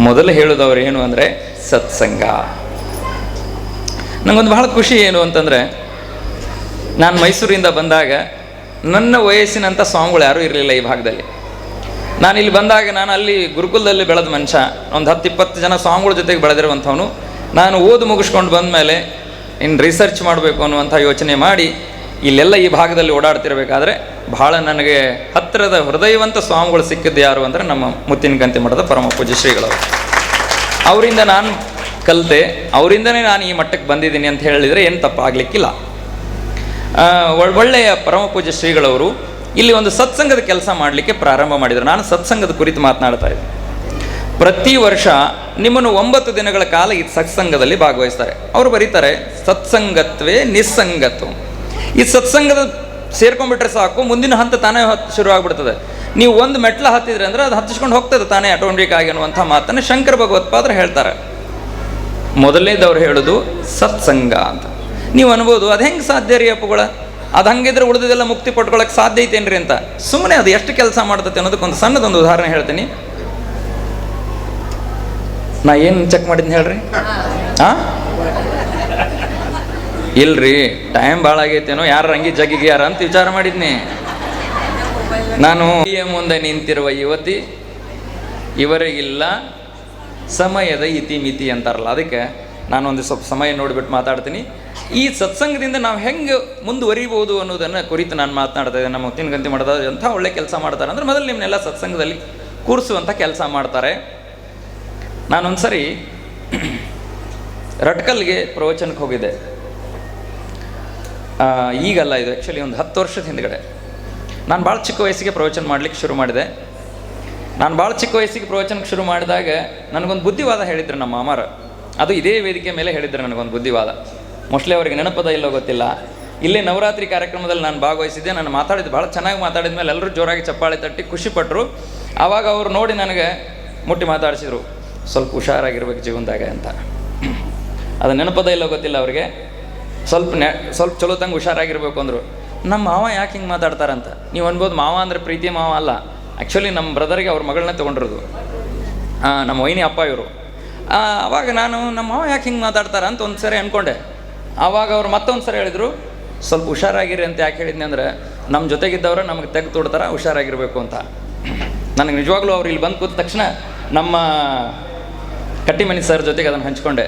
ಮೊದಲು ಹೇಳೋದವ್ರು ಏನು ಅಂದರೆ ಸತ್ಸಂಗ. ನನಗೊಂದು ಬಹಳ ಖುಷಿ ಏನು ಅಂತಂದರೆ, ನಾನು ಮೈಸೂರಿಂದ ಬಂದಾಗ ನನ್ನ ವಯಸ್ಸಿನಂಥ ಸಾಂಗ್ಗಳು ಯಾರೂ ಇರಲಿಲ್ಲ ಈ ಭಾಗದಲ್ಲಿ. ನಾನು ಇಲ್ಲಿ ಬಂದಾಗ ನಾನು ಅಲ್ಲಿ ಗುರುಕುಲದಲ್ಲಿ ಬೆಳೆದ ಮನುಷ್ಯ, ಒಂದು 10-20 ಜನ ಸಾಂಗ್ಗಳ ಜೊತೆಗೆ ಬೆಳೆದಿರುವಂಥವನು. ನಾನು ಓದು ಮುಗಿಸ್ಕೊಂಡು ಬಂದ ಮೇಲೆ ಇನ್ನು ರಿಸರ್ಚ್ ಮಾಡಬೇಕು ಅನ್ನುವಂಥ ಯೋಚನೆ ಮಾಡಿ ಇಲ್ಲೆಲ್ಲ ಈ ಭಾಗದಲ್ಲಿ ಓಡಾಡ್ತಿರ್ಬೇಕಾದ್ರೆ ಭಾಳ ನನಗೆ ಹತ್ತಿರದ ಹೃದಯವಂತ ಸ್ವಾಮಿಗಳು ಸಿಕ್ಕಿದ್ದು ಯಾರು ಅಂದರೆ ನಮ್ಮ ಮುತ್ತಿನ ಕಂತಿ ಮಠದ ಪರಮ ಪೂಜ್ಯ ಶ್ರೀಗಳವರು. ಅವರಿಂದ ನಾನು ಕಲಿತೆ, ಅವರಿಂದನೇ ನಾನು ಈ ಮಟ್ಟಕ್ಕೆ ಬಂದಿದ್ದೀನಿ ಅಂತ ಹೇಳಿದರೆ ಏನು ತಪ್ಪಾಗಲಿಕ್ಕಿಲ್ಲ. ಒಳ್ಳೆಯ ಪರಮ ಪೂಜ್ಯ ಶ್ರೀಗಳವರು ಇಲ್ಲಿ ಒಂದು ಸತ್ಸಂಗದ ಕೆಲಸ ಮಾಡಲಿಕ್ಕೆ ಪ್ರಾರಂಭ ಮಾಡಿದರು. ನಾನು ಸತ್ಸಂಗದ ಕುರಿತು ಮಾತನಾಡ್ತಾ ಇದ್ದೆ. ಪ್ರತಿ ವರ್ಷ ನಿಮ್ಮನ್ನು 9 ದಿನಗಳ ಕಾಲ ಈ ಸತ್ಸಂಗದಲ್ಲಿ ಭಾಗವಹಿಸ್ತಾರೆ. ಅವರು ಬರೀತಾರೆ ಸತ್ಸಂಗತ್ವೇ ನಿಸ್ಸಂಗತ್ವ. ಈ ಸತ್ಸಂಗದ ಸೇರ್ಕೊಂಡ್ಬಿಟ್ರೆ ಸಾಕು, ಮುಂದಿನ ಹಂತ ತಾನೇ ಶುರು ಆಗ್ಬಿಡ್ತದೆ. ನೀವು ಒಂದು ಮೆಟ್ಲ ಹತ್ತಿದ್ರೆ ಅಂದರೆ ಅದು ಹತ್ತಿಸ್ಕೊಂಡು ಹೋಗ್ತದೆ ತಾನೇ ಆಟೋಮೆಟಿಕ್ ಆಗಿ ಅನ್ನುವಂಥ ಮಾತನ್ನು ಶಂಕರ ಭಗವತ್ಪಾದರು ಹೇಳ್ತಾರೆ. ಮೊದಲನೇದವ್ರು ಹೇಳೋದು ಸತ್ಸಂಗ ಅಂತ. ನೀವು ಅನ್ಬೋದು ಅದು ಹೆಂಗೆ ಸಾಧ್ಯ ರೀ ಅಪ್ಪುಗಳ, ಅದು ಹಂಗಿದ್ರೆ ಉಳಿದದೆಲ್ಲ ಮುಕ್ತಿ ಪಟ್ಕೊಳಕ್ಕೆ ಸಾಧ್ಯ ಐತೇನ್ರಿ ಅಂತ. ಸುಮ್ಮನೆ ಅದು ಎಷ್ಟು ಕೆಲಸ ಮಾಡ್ತತೆ ಅನ್ನೋದಕ್ಕೊಂದು ಸಣ್ಣದೊಂದು ಉದಾಹರಣೆ ಹೇಳ್ತೀನಿ. ನಾ ಏನು ಚೆಕ್ ಮಾಡಿದ್ನಿ ಹೇಳ್ರಿ? ಇಲ್ರಿ, ಟೈಮ್ ಭಾಳ ಆಗೈತೇನೋ, ಯಾರು ರಂಗಿ ಜಗ್ಗಿಗೆ ಯಾರ ಅಂತ ವಿಚಾರ ಮಾಡಿದ್ನಿ. ನಾನು ಮುಂದೆ ನಿಂತಿರುವ ಯುವತಿ, ಇವರಿಗಿಲ್ಲ ಸಮಯದ ಇತಿಮಿತಿ ಅಂತಾರಲ್ಲ, ಅದಕ್ಕೆ ನಾನೊಂದು ಸ್ವಲ್ಪ ಸಮಯ ನೋಡಿಬಿಟ್ಟು ಮಾತಾಡ್ತೀನಿ. ಈ ಸತ್ಸಂಗದಿಂದ ನಾವು ಹೆಂಗೆ ಮುಂದುವರಿಬೋದು ಅನ್ನೋದನ್ನು ಕುರಿತು ನಾನು ಮಾತನಾಡ್ತಾ ಇದ್ದೆ. ನಮ್ಮ ತಿನ್ಗಂತಿ ಮಾಡೋದು ಎಂಥ ಒಳ್ಳೆ ಕೆಲಸ ಮಾಡ್ತಾರೆ ಅಂದರೆ ಮೊದಲು ನಿಮ್ಮನ್ನೆಲ್ಲ ಸತ್ಸಂಗದಲ್ಲಿ ಕೂರಿಸುವಂಥ ಕೆಲಸ ಮಾಡ್ತಾರೆ. ನಾನೊಂದು ಸರಿ ರಟ್ಕಲ್ಗೆ ಪ್ರವಚನಕ್ಕೆ ಹೋಗಿದ್ದೆ. ಈಗಲ್ಲ, ಇದು ಆ್ಯಕ್ಚುಲಿ ಒಂದು 10 ವರ್ಷದ ಹಿಂದ್ಗಡೆ. ನಾನು ಭಾಳ ಚಿಕ್ಕ ವಯಸ್ಸಿಗೆ ಪ್ರವಚನ ಮಾಡಲಿಕ್ಕೆ ಶುರು ಮಾಡಿದೆ. ನಾನು ಭಾಳ ಚಿಕ್ಕ ವಯಸ್ಸಿಗೆ ಪ್ರವಚನಕ್ಕೆ ಶುರು ಮಾಡಿದಾಗ ನನಗೊಂದು ಬುದ್ಧಿವಾದ ಹೇಳಿದ್ರು ನಮ್ಮ ಮಾಮಾರ. ಅದು ಇದೇ ವೇದಿಕೆ ಮೇಲೆ ಹೇಳಿದ್ರು ನನಗೊಂದು ಬುದ್ಧಿವಾದ. ಮೋಸ್ಟ್ಲಿ ಅವ್ರಿಗೆ ನೆನಪದ ಇಲ್ಲೋ ಗೊತ್ತಿಲ್ಲ. ಇಲ್ಲೇ ನವರಾತ್ರಿ ಕಾರ್ಯಕ್ರಮದಲ್ಲಿ ನಾನು ಭಾಗವಹಿಸಿದ್ದೆ. ನಾನು ಮಾತಾಡಿದ್ದು ಭಾಳ ಚೆನ್ನಾಗಿ ಮಾತಾಡಿದ ಮೇಲೆ ಎಲ್ಲರೂ ಜೋರಾಗಿ ಚಪ್ಪಾಳೆ ತಟ್ಟಿ ಖುಷಿಪಟ್ಟರು. ಆವಾಗ ಅವರು ನೋಡಿ ನನಗೆ ಮುಟ್ಟಿ ಮಾತಾಡಿಸಿದ್ರು, ಸ್ವಲ್ಪ ಹುಷಾರಾಗಿರ್ಬೇಕು ಜೀವನದಾಗ ಅಂತ. ಅದು ನೆನಪದ ಇಲ್ಲೋ ಗೊತ್ತಿಲ್ಲ ಅವ್ರಿಗೆ. ಸ್ವಲ್ಪ ಚಲೋ ತಂಗೆ ಹುಷಾರಾಗಿರ್ಬೇಕು ಅಂದರು. ನಮ್ಮ ಮಾವ ಯಾಕೆ ಹಿಂಗೆ ಮಾತಾಡ್ತಾರಂತ ನೀವು ಅನ್ಬೋದು. ಮಾವ ಅಂದರೆ ಪ್ರೀತಿ ಮಾವ ಅಲ್ಲ, ಆ್ಯಕ್ಚುಲಿ ನಮ್ಮ ಬ್ರದರ್ಗೆ ಅವ್ರ ಮಗಳನ್ನ ತೊಗೊಂಡಿರೋದು, ನಮ್ಮ ವೈನಿ ಅಪ್ಪ ಇವರು. ಆವಾಗ ನಾನು ನಮ್ಮ ಮಾವ ಯಾಕೆ ಹಿಂಗೆ ಮಾತಾಡ್ತಾರ ಅಂತ ಒಂದು ಸರಿ ಅಂದ್ಕೊಂಡೆ. ಆವಾಗ ಅವ್ರು ಮತ್ತೊಂದು ಸರಿ ಹೇಳಿದರು, ಸ್ವಲ್ಪ ಹುಷಾರಾಗಿರಿ ಅಂತ. ಯಾಕೆ ಹೇಳಿದ್ನಿ ಅಂದರೆ ನಮ್ಮ ಜೊತೆಗಿದ್ದವರು ನಮಗೆ ತೆಗೆದು ತೊಡ್ತಾರ, ಹುಷಾರಾಗಿರಬೇಕು ಅಂತ. ನನಗೆ ನಿಜವಾಗ್ಲೂ ಅವ್ರು ಇಲ್ಲಿ ಬಂದು ಕೂತ ತಕ್ಷಣ ನಮ್ಮ ಕಟ್ಟಿಮನಿ ಸರ್ ಜೊತೆಗೆ ಅದನ್ನು ಹಂಚ್ಕೊಂಡೆ.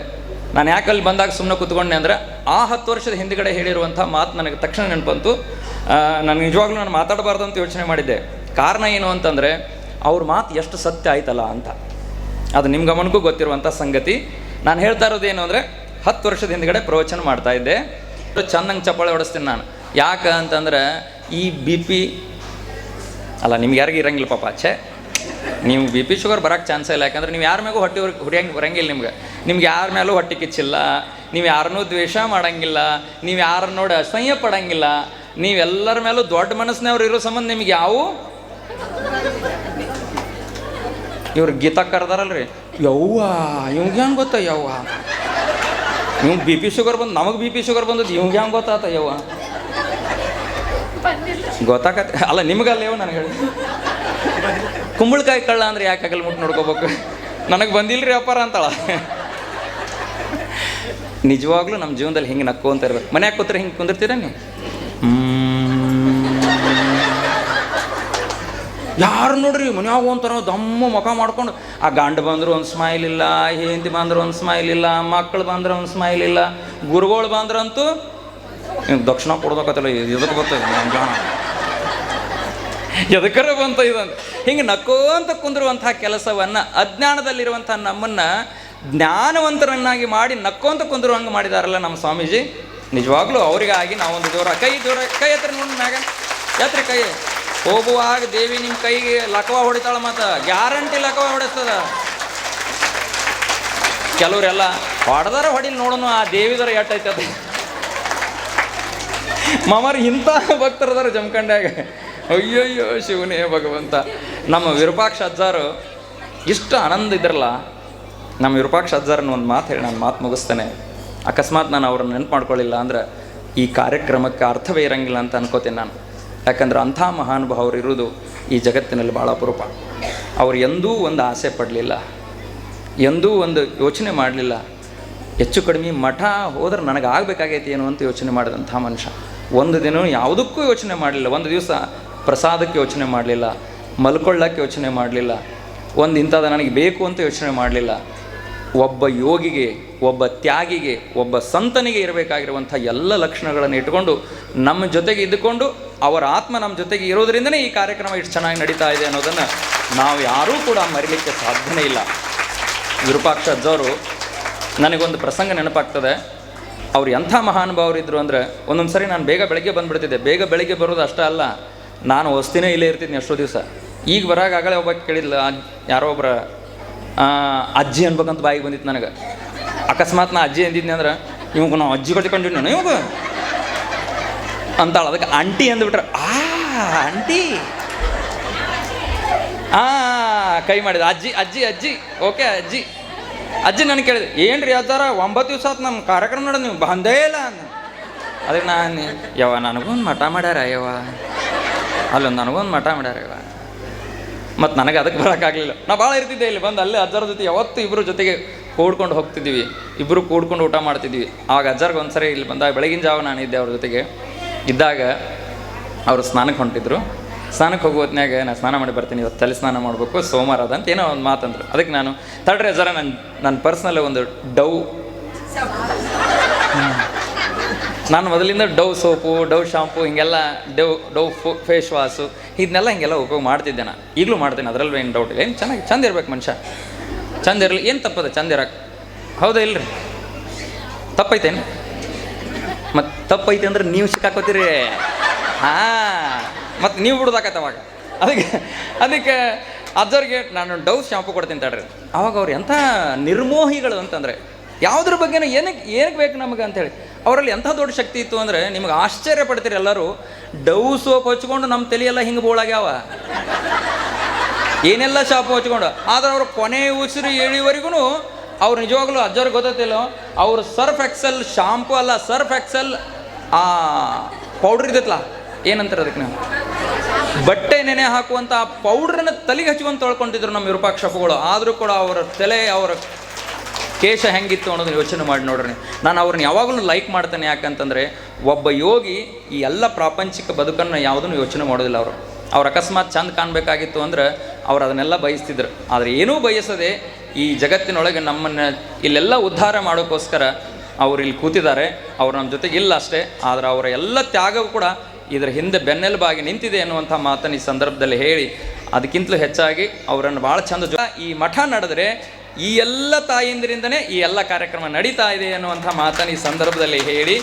ನಾನು ಯಾಕೆ ಅಲ್ಲಿ ಬಂದಾಗ ಸುಮ್ಮನೆ ಕೂತ್ಕೊಂಡೆ ಅಂದರೆ ಆ 10 ವರ್ಷದ ಹಿಂದುಗಡೆ ಹೇಳಿರುವಂಥ ಮಾತು ನನಗೆ ತಕ್ಷಣ ನೆನಪಂತು. ನನಗೆ ನಿಜವಾಗ್ಲೂ ನಾನು ಮಾತಾಡಬಾರ್ದು ಅಂತ ಯೋಚನೆ ಮಾಡಿದ್ದೆ. ಕಾರಣ ಏನು ಅಂತಂದರೆ ಅವ್ರ ಮಾತು ಎಷ್ಟು ಸತ್ಯ ಆಯ್ತಲ್ಲ ಅಂತ. ಅದು ನಿಮ್ಮ ಗಮನಕ್ಕೂ ಗೊತ್ತಿರುವಂಥ ಸಂಗತಿ. ನಾನು ಹೇಳ್ತಾ ಇರೋದೇನು ಅಂದರೆ 10 ವರ್ಷದ ಹಿಂದುಗಡೆ ಪ್ರವಚನ ಮಾಡ್ತಾಯಿದ್ದೆ. ಚೆನ್ನಾಗಿ ಚಪ್ಪಾಳೆ ಹೊಡಿಸ್ತೀನಿ ನಾನು. ಯಾಕೆ ಅಂತಂದರೆ ಈ BP ಅಲ್ಲ, ನಿಮ್ಗೆ ಯಾರಿಗೂ ಇರಂಗಿಲ್ಲ ಪಾಪ. ನೀವು BP ಶುಗರ್ ಬರೋಕ್ಕೆ ಚಾನ್ಸೇ ಇಲ್ಲ. ಯಾಕಂದ್ರೆ ನೀವು ಯಾರ ಮೇಗೂ ಹೊಟ್ಟೆ ಹೊರಂಗಿಲ್ಲ. ನಿಮ್ಗೆ ಯಾರ ಮೇಲೂ ಹೊಟ್ಟೆ ಕಿಚ್ಚಿಲ್ಲ, ನೀವು ಯಾರನ್ನೂ ದ್ವೇಷ ಮಾಡೋಂಗಿಲ್ಲ, ನೀವು ಯಾರನ್ನ ನೋಡಿ ಅಸಹ್ಯ ಪಡೋಂಗಿಲ್ಲ. ನೀವೆಲ್ಲರ ಮೇಲೂ ದೊಡ್ಡ ಮನಸ್ಸಿನವ್ರು ಇರೋ ಸಂಬಂಧ ನಿಮ್ಗೆ ಯಾವು ಇವ್ರು ಗೀತಾ ಕರ್ದಾರಲ್ರಿ, ಯವ್ವ ಇವ್ಗೆ ಹೆಂಗೆ ಗೊತ್ತ ಯವ್ವ, ಇವ್ಗೆ BP ಶುಗರ್ ಬಂದು ನಮಗೆ BP ಶುಗರ್ ಬಂದದ್ದು ಇವ್ಗೆ ಹೆಂಗೆ ಗೊತ್ತಾತ ಯವ್ವ ಗೊತ್ತಾಕತ್ತೆ ಅಲ್ಲ ನಿಮಗಲ್ಲ ಯವ್. ನನಗೆ ಹೇಳಿ ಕುಂಬಳಕಾಯಿ ಕಳ್ಳ ಅಂದ್ರೆ ಯಾಕೆ ಆಗಲ್ಲ ಮುಟ್ಟು ನೋಡ್ಕೋಬೇಕು, ನನಗೆ ಬಂದಿಲ್ರಿ ಅಪ್ಪಾರ ಅಂತಾಳ. ನಿಜವಾಗ್ಲೂ ನಮ್ಮ ಜೀವನದಲ್ಲಿ ಹಿಂಗೆ ನಕ್ಕು ಅಂತ ಇರ್ಬೇಕು. ಮನ್ಯಾಗ ಕೂತ್ರೆ ಹಿಂಗೆ ಕುಂದಿರ್ತೀರ ನೀವು? ಯಾರು ನೋಡ್ರಿ ಮನ್ಯಾಗ ಒಂಥರ ದಮ್ಮ ಮುಖ ಮಾಡ್ಕೊಂಡು, ಆ ಗಂಡು ಬಂದ್ರು ಒಂದು ಸ್ಮೈಲ್ ಇಲ್ಲ, ಹೆಂಡತಿ ಬಂದ್ರು ಒಂದು ಸ್ಮೈಲ್ ಇಲ್ಲ, ಮಕ್ಕಳು ಬಂದ್ರೆ ಒಂದು ಸ್ಮೈಲ್ ಇಲ್ಲ, ಗುರುಗಳು ಬಂದ್ರಂತೂ ದಕ್ಷಿಣ ಕೊಡ್ಬೇಕತ್ತಲ್ಲ. ಎದಕ್ಕೆ ಬರ್ತದೆ ಎದಕ್ಕರ ಬಂತ ಇದಂತ ಹಿಂಗೆ ನಕ್ಕೋಂತ ಕುಂದಿರುವಂಥ ಕೆಲಸವನ್ನು ಅಜ್ಞಾನದಲ್ಲಿರುವಂಥ ನಮ್ಮನ್ನು ಜ್ಞಾನವಂತರನ್ನಾಗಿ ಮಾಡಿ ನಕ್ಕೋಂತ ಕುಂದಿರುವಂಗೆ ಮಾಡಿದಾರಲ್ಲ ನಮ್ಮ ಸ್ವಾಮೀಜಿ. ನಿಜವಾಗ್ಲೂ ಅವರಿಗಾಗಿ ನಾವೊಂದು ಕೈ ಹತ್ರ ನೋಡಿ ಮ್ಯಾಗ ಯಾತ್ರಿ ಕೈ ಹೋಗುವಾಗ ದೇವಿ ನಿಮ್ಮ ಕೈಗೆ ಲಕವ ಹೊಡಿತಾಳ, ಮತ್ತು ಗ್ಯಾರಂಟಿ ಲಕವ ಹೊಡಿಸ್ತದ. ಕೆಲವರೆಲ್ಲ ಹೊಡೆದಾರ ಹೊಡಿಲಿ ನೋಡೋಣ ಆ ದೇವಿದರ ಎಟ್ಟೈತದ. ಮಾಮಾರಿ ಇಂಥ ಭಕ್ತರದಾರ ಜಮಖಂಡ್ಯಾಗ. ಅಯ್ಯಯ್ಯೋ ಶಿವನೇ ಭಗವಂತ. ನಮ್ಮ ವಿರೂಪಾಕ್ಷ ಅಜ್ಜಾರು ಇಷ್ಟು ಆನಂದ ಇದ್ರಲ್ಲ. ನಮ್ಮ ವಿರೂಪಾಕ್ಷ ಅಜ್ಜಾರನ್ನ ಒಂದು ಮಾತು ಹೇಳಿ ನಾನು ಮಾತು ಮುಗಿಸ್ತೇನೆ. ಅಕಸ್ಮಾತ್ ನಾನು ಅವ್ರನ್ನ ನೆನಪು ಮಾಡ್ಕೊಳ್ಳಿಲ್ಲ ಅಂದ್ರೆ ಈ ಕಾರ್ಯಕ್ರಮಕ್ಕೆ ಅರ್ಥವೇ ಇರಂಗಿಲ್ಲ ಅಂತ ಅನ್ಕೋತೀನಿ ನಾನು. ಯಾಕಂದ್ರೆ ಅಂಥ ಮಹಾನುಭಾವರು ಇರೋದು ಈ ಜಗತ್ತಿನಲ್ಲಿ ಭಾಳ ಅಪರೂಪ. ಅವ್ರು ಎಂದೂ ಒಂದು ಆಸೆ ಪಡಲಿಲ್ಲ, ಎಂದೂ ಒಂದು ಯೋಚನೆ ಮಾಡಲಿಲ್ಲ. ಹೆಚ್ಚು ಕಡಿಮೆ ಮಠ ಹೋದ್ರೆ ನನಗೆ ಆಗಬೇಕಾಗೈತಿ ಏನು ಅಂತ ಯೋಚನೆ ಮಾಡಿದಂಥ ಮನುಷ್ಯ. ಒಂದು ದಿನ ಯಾವುದಕ್ಕೂ ಯೋಚನೆ ಮಾಡಲಿಲ್ಲ. ಒಂದು ದಿವಸ ಪ್ರಸಾದಕ್ಕೆ ಯೋಚನೆ ಮಾಡಲಿಲ್ಲ, ಮಲ್ಕೊಳ್ಳೋಕ್ಕೆ ಯೋಚನೆ ಮಾಡಲಿಲ್ಲ, ಒಂದು ಇಂಥದ್ದು ನನಗೆ ಬೇಕು ಅಂತ ಯೋಚನೆ ಮಾಡಲಿಲ್ಲ. ಒಬ್ಬ ಯೋಗಿಗೆ, ಒಬ್ಬ ತ್ಯಾಗಿಗೆ, ಒಬ್ಬ ಸಂತನಿಗೆ ಇರಬೇಕಾಗಿರುವಂಥ ಎಲ್ಲ ಲಕ್ಷಣಗಳನ್ನು ಇಟ್ಕೊಂಡು ನಮ್ಮ ಜೊತೆಗೆ ಇದ್ದುಕೊಂಡು ಅವರ ಆತ್ಮ ನಮ್ಮ ಜೊತೆಗೆ ಇರೋದರಿಂದನೇ ಈ ಕಾರ್ಯಕ್ರಮ ಇಷ್ಟು ಚೆನ್ನಾಗಿ ನಡೀತಾ ಇದೆ ಅನ್ನೋದನ್ನು ನಾವು ಯಾರೂ ಕೂಡ ಮರಿಲಿಕ್ಕೆ ಸಾಧ್ಯನೇ ಇಲ್ಲ. ವಿರೂಪಾಕ್ಷ ಅಜ್ಜವರು ನನಗೊಂದು ಪ್ರಸಂಗ ನೆನಪಾಗ್ತದೆ. ಅವ್ರು ಎಂಥ ಮಹಾನುಭಾವರಿದ್ದರು ಅಂದರೆ, ಒಂದೊಂದು ಸರಿ ನಾನು ಬೇಗ ಬೆಳಗ್ಗೆ ಬಂದುಬಿಡ್ತಿದ್ದೆ. ಬೇಗ ಬೆಳಗ್ಗೆ ಬರೋದು ಅಷ್ಟೇ ಅಲ್ಲ, ನಾನು ವಸ್ತಿನೇ ಇಲ್ಲೇ ಇರ್ತಿದ್ದೆ ಎಷ್ಟೋ ದಿವಸ. ಈಗ ಬರಾಗ ಆಗಲೇ ಒಬ್ಬಕ್ಕೆ ಕೇಳಿದ್ಲ, ಯಾರೋ ಒಬ್ಬರ ಅಜ್ಜಿ ಅನ್ಬೇಕಂತ ಬಾಯಿಗೆ ಬಂದಿತ್ತು ನನಗೆ. ಅಕಸ್ಮಾತ್ ನಾ ಅಜ್ಜಿ ಅಂದಿದ್ನಿ ಅಂದ್ರೆ, ಇವಾಗ ನಾವು ಅಜ್ಜಿ ಕಟ್ಕೊಂಡಿವಿ ನಾನು ಇವಾಗ ಅಂತಾಳ. ಅದಕ್ಕೆ ಆಂಟಿ ಅಂದ್ಬಿಟ್ರೆ, ಆಂಟಿ ಕೈ ಮಾಡಿದ ಅಜ್ಜಿ ಅಜ್ಜಿ ಅಜ್ಜಿ ಓಕೆ ಅಜ್ಜಿ ಅಜ್ಜಿ ನನಗೆ ಕೇಳಿದೆ, ಏನು ರೀ ಅಜ್ಜಾರ 9 ದಿವಸ ಆತು ನಮ್ಮ ಕಾರ್ಯಕ್ರಮ ನೋಡೋದು, ನೀವು ಬಂದೇ ಇಲ್ಲ ಅಂದ. ಅದಕ್ಕೆ ನಾನು ಯವ್ವ ನನಗೊಂದು ಮಠ ಮಾಡ್ಯಾರ ಯವ್ವ, ಅಲ್ಲೊಂದು ನನಗೊಂದು ಮಠ ಮಾಡ್ಯಾರ ಯವ್ವ. ಮತ್ತು ನನಗೆ ಅದಕ್ಕೆ ಬರೋಕ್ಕಾಗಲಿಲ್ಲ. ನಾ ಭಾಳ ಇರ್ತಿದ್ದೆ ಇಲ್ಲಿ ಬಂದು. ಅಲ್ಲೇ ಅಜ್ಜರ ಜೊತೆ ಯಾವತ್ತು ಇಬ್ಬರು ಜೊತೆಗೆ ಕೂಡ್ಕೊಂಡು ಹೋಗ್ತಿದ್ದೀವಿ, ಇಬ್ಬರು ಕೂಡ್ಕೊಂಡು ಊಟ ಮಾಡ್ತಿದ್ವಿ. ಆವಾಗ ಅಜ್ಜರ್ಗೆ ಒಂದು ಸರಿ ಇಲ್ಲಿ ಬಂದಾಗ ಬೆಳಗಿನ ಜಾವ ನಾನು ಇದ್ದೆ ಅವ್ರ ಜೊತೆಗೆ ಇದ್ದಾಗ, ಅವರು ಸ್ನಾನಕ್ಕೆ ಹೊಂಟಿದ್ರು. ಸ್ನಾನಕ್ಕೆ ಹೋಗೋ ಹೊತ್ನ್ಯಾಗ ನಾನು ಸ್ನಾನ ಮಾಡಿ ಬರ್ತೀನಿ, ಇವತ್ತು ತಲೆ ಸ್ನಾನ ಮಾಡಬೇಕು ಸೋಮವಾರ ಅದ ಅಂತ ಏನೋ ಒಂದು ಮಾತಂದ್ರು. ಅದಕ್ಕೆ ನಾನು ತಡ್ರಿ ಅಜ್ಜರ ನನ್ನ ಪರ್ಸ್ನಲ್ಲೇ ಒಂದು ಡವ್, ನಾನು ಮೊದಲಿಂದ ಡವ್ ಸೋಪು, ಡವ್ ಶಾಂಪು, ಹಿಂಗೆಲ್ಲ ಡವ್ ಫೇಸ್ ವಾಶು ಇದನ್ನೆಲ್ಲ ಹಿಂಗೆಲ್ಲ ಉಪಯೋಗ ಮಾಡ್ತಿದ್ದೆ. ನಾನು ಈಗಲೂ ಮಾಡ್ತೀನಿ, ಅದರಲ್ಲೂ ಏನು ಡೌಟ್ ಇಲ್ಲ. ಏನು ಚೆನ್ನಾಗಿ ಚಂದ ಇರ್ಬೇಕು ಮನುಷ್ಯ, ಚಂದ ಇರಲಿ. ಏನು ತಪ್ಪದ ಚಂದ ಇರಕ್ಕೆ? ಹೌದಾ ಇಲ್ಲರಿ? ತಪ್ಪೈತೇನು? ಮತ್ತು ತಪ್ಪೈತೆ ಅಂದ್ರೆ ನೀವು ಸಿಕ್ಕಾಕೋತೀರಿ. ಮತ್ತು ನೀವು ಬಿಡೋದಾಕತ್ತೆ ಅವಾಗ. ಅದಕ್ಕೆ ಅಜ್ಜವ್ರಿಗೆ ನಾನು ಡವ್ ಶಾಂಪು ಕೊಡ್ತೀನಿ ತಡ್ರಿ. ಅವಾಗ ಅವ್ರು ಎಂಥ ನಿರ್ಮೋಹಿಗಳು ಅಂತಂದರೆ, ಯಾವುದ್ರ ಬಗ್ಗೆನೂ ಏನಕ್ಕೆ ಬೇಕು ನಮಗೆ ಅಂಥೇಳಿ ಅವರಲ್ಲಿ ಎಂಥ ದೊಡ್ಡ ಶಕ್ತಿ ಇತ್ತು ಅಂದರೆ, ನಿಮ್ಗೆ ಆಶ್ಚರ್ಯ ಪಡ್ತೀರಿ ಎಲ್ಲರೂ. ಡವ್ ಸೋಪ್ ಹಚ್ಕೊಂಡು ನಮ್ಮ ತಲೆಯೆಲ್ಲ ಹಿಂಗೆ ಬೋಳಾಗ್ಯಾವ, ಏನೆಲ್ಲ ಶಾಂಪು ಹಚ್ಕೊಂಡು. ಆದ್ರೆ ಅವ್ರು ಕೊನೆ ಉಸಿರು ಎಳಿವರೆಗೂ ಅವ್ರು ನಿಜವಾಗ್ಲೂ ಅಜ್ಜವ್ರಿಗೆ ಗೊತ್ತಿಲ್ಲ, ಅವ್ರು ಸರ್ಫ್ ಎಕ್ಸೆಲ್ ಶಾಂಪು ಅಲ್ಲ, ಸರ್ಫ್ ಎಕ್ಸೆಲ್ ಪೌಡ್ರ್ ಇದ್ದತ್ತಲ್ಲ, ಏನಂತಾರೆ ಅದಕ್ಕೆ ನಾವು ಬಟ್ಟೆ ನೆನೆ ಹಾಕುವಂಥ ಆ ಪೌಡ್ರನ್ನ ತಲೆಗೆ ಹಚ್ಕೊಂಡು ತೊಳ್ಕೊಂಡಿದ್ರು ನಮ್ಮ ವಿರೂಪಾಕ್ಷಪ್ಪಗಳು. ಆದರೂ ಕೂಡ ಅವರ ತಲೆ, ಅವರ ಕೇಶ ಹೆಂಗಿತ್ತು ಅನ್ನೋದನ್ನ ಯೋಚನೆ ಮಾಡಿ ನೋಡ್ರಿ. ನಾನು ಅವ್ರನ್ನ ಯಾವಾಗಲೂ ಲೈಕ್ ಮಾಡ್ತೇನೆ. ಯಾಕಂತಂದರೆ ಒಬ್ಬ ಯೋಗಿ ಈ ಎಲ್ಲ ಪ್ರಾಪಂಚಿಕ ಬದುಕನ್ನು ಯಾವುದನ್ನು ಯೋಚನೆ ಮಾಡೋದಿಲ್ಲ. ಅವ್ರು ಅಕಸ್ಮಾತ್ ಚಂದ ಕಾಣಬೇಕಾಗಿತ್ತು ಅಂದ್ರೆ ಅವ್ರು ಅದನ್ನೆಲ್ಲ ಬಯಸ್ತಿದ್ರು. ಆದರೆ ಏನೂ ಬಯಸದೆ ಈ ಜಗತ್ತಿನೊಳಗೆ ನಮ್ಮನ್ನು ಇಲ್ಲೆಲ್ಲ ಉದ್ಧಾರ ಮಾಡೋಕ್ಕೋಸ್ಕರ ಅವ್ರು ಇಲ್ಲಿ ಕೂತಿದ್ದಾರೆ. ಅವ್ರು ನಮ್ಮ ಜೊತೆಗೆ ಇಲ್ಲ ಅಷ್ಟೇ, ಆದರೆ ಅವರ ಎಲ್ಲ ತ್ಯಾಗವೂ ಕೂಡ ಇದರ ಹಿಂದೆ ಬೆನ್ನೆಲುಬಾಗಿ ನಿಂತಿದೆ ಅನ್ನುವಂಥ ಮಾತನ್ನು ಈ ಸಂದರ್ಭದಲ್ಲಿ ಹೇಳಿ, ಅದಕ್ಕಿಂತಲೂ ಹೆಚ್ಚಾಗಿ ಅವರನ್ನು ಭಾಳ ಚಂದ ಈ ಮಠ ನಡೆದರೆ ಈ ಎಲ್ಲ ತಾಯಿಂದರಿಂದನೇ ಈ ಎಲ್ಲ ಕಾರ್ಯಕ್ರಮ ನಡೀತಾ ಇದೆ ಅನ್ನುವಂಥ ಮಾತನ್ನು ಈ ಸಂದರ್ಭದಲ್ಲಿ ಹೇಳಿ,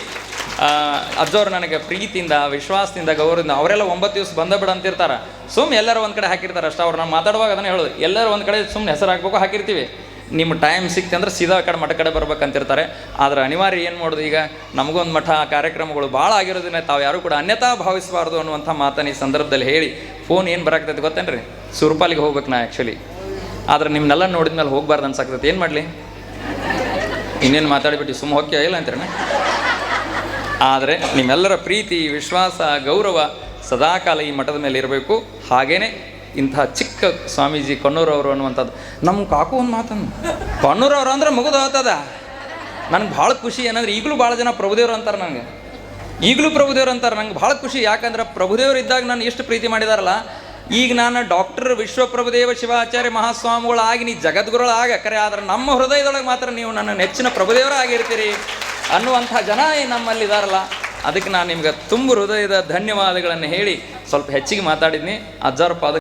ಅಜ್ಜವ್ರು ನನಗೆ ಪ್ರೀತಿಯಿಂದ, ವಿಶ್ವಾಸದಿಂದ, ಗೌರವದಿಂದ ಅವರೆಲ್ಲ 9 ದಿವಸ ಬಂದ ಅಂತಿರ್ತಾರೆ. ಸುಮ್ಮನೆ ಎಲ್ಲರೂ ಒಂದು ಕಡೆ ಹಾಕಿರ್ತಾರೆ ಅಷ್ಟೇ. ಅವ್ರು ನಾನು ಮಾತಾಡುವಾಗ ಅದನ್ನು ಹೇಳೋದು, ಎಲ್ಲರೂ ಒಂದು ಕಡೆ ಸುಮ್ಮನೆ ಹೆಸರು ಹಾಕ್ಬೇಕು, ಹಾಕಿರ್ತೀವಿ. ನಿಮ್ಮ ಟೈಮ್ ಸಿಕ್ತೆ ಅಂದ್ರೆ ಸೀದಾ ಕಡೆ ಮಠ ಕಡೆ ಬರ್ಬೇಕಂತಿರ್ತಾರೆ. ಆದರೆ ಅನಿವಾರ್ಯ ಏನು ಮಾಡೋದು, ಈಗ ನಮಗೊಂದು ಮಠ ಕಾರ್ಯಕ್ರಮಗಳು ಭಾಳ ಆಗಿರೋದನ್ನ ತಾವು ಯಾರೂ ಕೂಡ ಅನ್ಯತಾ ಭಾವಿಸಬಾರ್ದು ಅನ್ನುವಂಥ ಮಾತನ್ನು ಈ ಸಂದರ್ಭದಲ್ಲಿ ಹೇಳಿ, ಫೋನ್ ಏನು ಬರಾಕ್ತೈತೆ ಗೊತ್ತೇನ್ರಿ, ಸುರ್ಪಾಲಿಗೆ ಹೋಗ್ಬೇಕು ನಾ ಆ್ಯಕ್ಚುಲಿ. ಆದರೆ ನಿಮ್ಮನ್ನೆಲ್ಲ ನೋಡಿದ ಮೇಲೆ ಹೋಗ್ಬಾರ್ದು ಅನ್ಸಾಕ್ತೈತೆ. ಏನು ಮಾಡಲಿ, ಇನ್ನೇನು ಮಾತಾಡಿಬಿಟ್ಟು ಸುಮ್ಮ ಹೋಗ್ಯ ಇಲ್ಲ ಅಂತೀರಣ್ಣ. ಆದರೆ ನಿಮ್ಮೆಲ್ಲರ ಪ್ರೀತಿ, ವಿಶ್ವಾಸ, ಗೌರವ ಸದಾಕಾಲ ಈ ಮಠದ ಮೇಲೆ ಇರಬೇಕು. ಹಾಗೇ ಇಂತಹ ಚಿಕ್ಕ ಸ್ವಾಮೀಜಿ ಕೊಣ್ಣೂರವರು ಅನ್ನುವಂಥದ್ದು ನಮ್ಮ ಕಾಕು ಒಂದು ಮಾತನ್ನು, ಕೊಣ್ಣೂರವರು ಅಂದ್ರೆ ಮುಗಿದು ಹೋಗ್ತದ. ನನಗೆ ಭಾಳ ಖುಷಿ ಏನಂದ್ರೆ, ಈಗಲೂ ಭಾಳ ಜನ ಪ್ರಭುದೇವರು ಅಂತಾರೆ ನನಗೆ, ಈಗಲೂ ಪ್ರಭುದೇವರು ಅಂತಾರೆ. ನಂಗೆ ಭಾಳ ಖುಷಿ. ಯಾಕಂದ್ರೆ ಪ್ರಭುದೇವರು ಇದ್ದಾಗ ನಾನು ಎಷ್ಟು ಪ್ರೀತಿ ಮಾಡಿದಾರಲ್ಲ, ಈಗ ನಾನು ಡಾಕ್ಟರ್ ವಿಶ್ವಪ್ರಭುದೇವ ಶಿವಾಚಾರ್ಯ ಮಹಾಸ್ವಾಮಿಗಳಾಗಿ ನೀ ಜಗದ್ಗುರುಗಳಾಗ ಕರೆ, ಆದರೆ ನಮ್ಮ ಹೃದಯದೊಳಗೆ ಮಾತ್ರ ನೀವು ನನ್ನ ನೆಚ್ಚಿನ ಪ್ರಭುದೇವರಾಗಿರ್ತೀರಿ ಅನ್ನುವಂಥ ಜನ ನಮ್ಮಲ್ಲಿದ್ದಾರಲ್ಲ. ಅದಕ್ಕೆ ನಾನು ನಿಮ್ಗೆ ತುಂಬ ಹೃದಯದ ಧನ್ಯವಾದಗಳನ್ನು ಹೇಳಿ ಸ್ವಲ್ಪ ಹೆಚ್ಚಿಗೆ ಮಾತಾಡಿದ್ನಿ. ಅಜ್ಜಾರ ಪಾದ